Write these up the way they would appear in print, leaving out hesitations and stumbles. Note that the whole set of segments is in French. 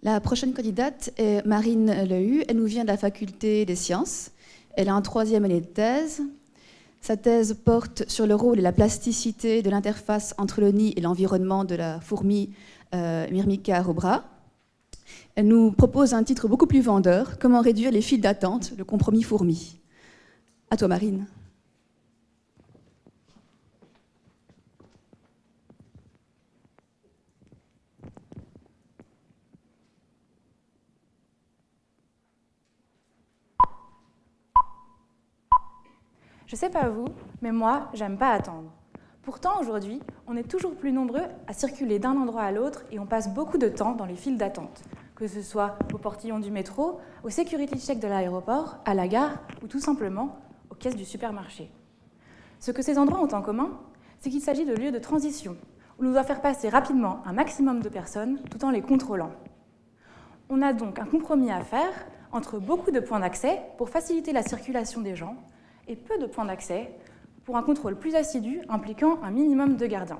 La prochaine candidate est Marine Lehu. Elle nous vient de la faculté des sciences. Elle a en 3e année de thèse. Sa thèse porte sur le rôle et la plasticité de l'interface entre le nid et l'environnement de la fourmi Myrmica rubra. Elle nous propose un titre beaucoup plus vendeur, Comment réduire les files d'attente, le compromis fourmi. À toi, Marine. Je sais pas vous, mais moi, j'aime pas attendre. Pourtant, aujourd'hui, on est toujours plus nombreux à circuler d'un endroit à l'autre et on passe beaucoup de temps dans les files d'attente, que ce soit au portillon du métro, au security check de l'aéroport, à la gare ou tout simplement aux caisses du supermarché. Ce que ces endroits ont en commun, c'est qu'il s'agit de lieux de transition, où l'on doit faire passer rapidement un maximum de personnes tout en les contrôlant. On a donc un compromis à faire entre beaucoup de points d'accès pour faciliter la circulation des gens et peu de points d'accès pour un contrôle plus assidu impliquant un minimum de gardiens.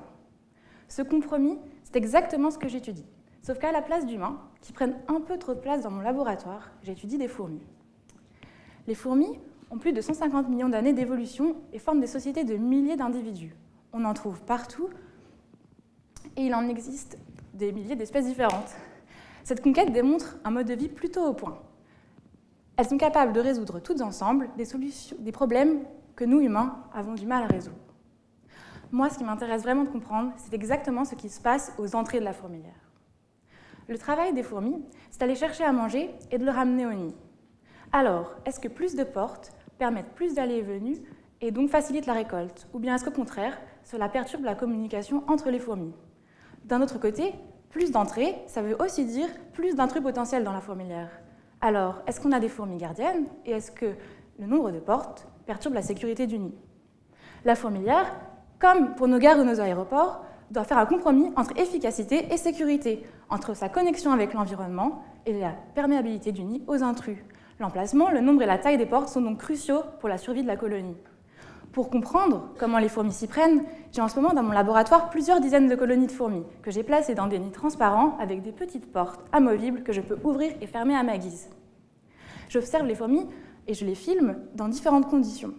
Ce compromis, c'est exactement ce que j'étudie, sauf qu'à la place d'humains, qui prennent un peu trop de place dans mon laboratoire, j'étudie des fourmis. Les fourmis ont plus de 150 millions d'années d'évolution et forment des sociétés de milliers d'individus. On en trouve partout et il en existe des milliers d'espèces différentes. Cette conquête démontre un mode de vie plutôt au point. Elles sont capables de résoudre toutes ensemble des problèmes que nous, humains, avons du mal à résoudre. Moi, ce qui m'intéresse vraiment de comprendre, c'est exactement ce qui se passe aux entrées de la fourmilière. Le travail des fourmis, c'est d'aller chercher à manger et de le ramener au nid. Alors, est-ce que plus de portes permettent plus d'allées et venues et donc facilitent la récolte? Ou bien est-ce qu'au contraire, cela perturbe la communication entre les fourmis? D'un autre côté, plus d'entrées, ça veut aussi dire plus d'intrus potentiels dans la fourmilière. Alors, est-ce qu'on a des fourmis gardiennes et est-ce que le nombre de portes perturbe la sécurité du nid? La fourmilière, comme pour nos gares ou nos aéroports, doit faire un compromis entre efficacité et sécurité, entre sa connexion avec l'environnement et la perméabilité du nid aux intrus. L'emplacement, le nombre et la taille des portes sont donc cruciaux pour la survie de la colonie. Pour comprendre comment les fourmis s'y prennent, j'ai en ce moment dans mon laboratoire plusieurs dizaines de colonies de fourmis que j'ai placées dans des nids transparents avec des petites portes amovibles que je peux ouvrir et fermer à ma guise. J'observe les fourmis et je les filme dans différentes conditions.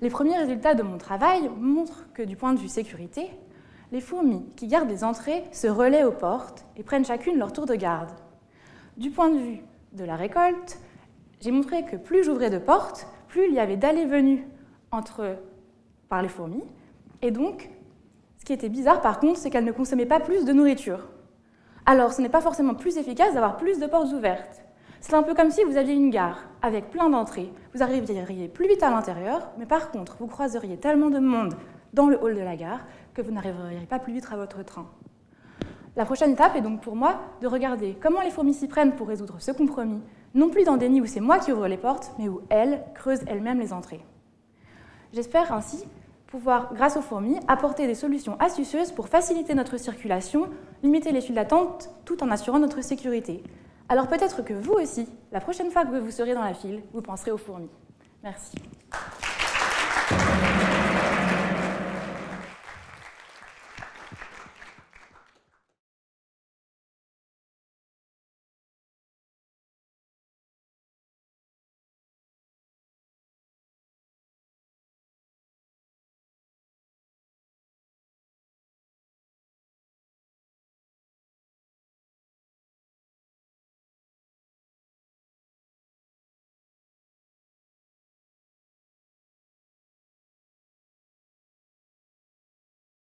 Les premiers résultats de mon travail montrent que du point de vue sécurité, les fourmis qui gardent les entrées se relaient aux portes et prennent chacune leur tour de garde. Du point de vue de la récolte, j'ai montré que plus j'ouvrais de portes, plus il y avait d'allées-venues par les fourmis. Et donc, ce qui était bizarre par contre, c'est qu'elles ne consommaient pas plus de nourriture. Alors, ce n'est pas forcément plus efficace d'avoir plus de portes ouvertes. C'est un peu comme si vous aviez une gare avec plein d'entrées. Vous arriveriez plus vite à l'intérieur, mais par contre, vous croiseriez tellement de monde dans le hall de la gare que vous n'arriveriez pas plus vite à votre train. La prochaine étape est donc pour moi de regarder comment les fourmis s'y prennent pour résoudre ce compromis, non plus dans des nids où c'est moi qui ouvre les portes, mais où elles creusent elles-mêmes les entrées. J'espère ainsi pouvoir, grâce aux fourmis, apporter des solutions astucieuses pour faciliter notre circulation, limiter les files d'attente, tout en assurant notre sécurité. Alors peut-être que vous aussi, la prochaine fois que vous serez dans la file, vous penserez aux fourmis. Merci.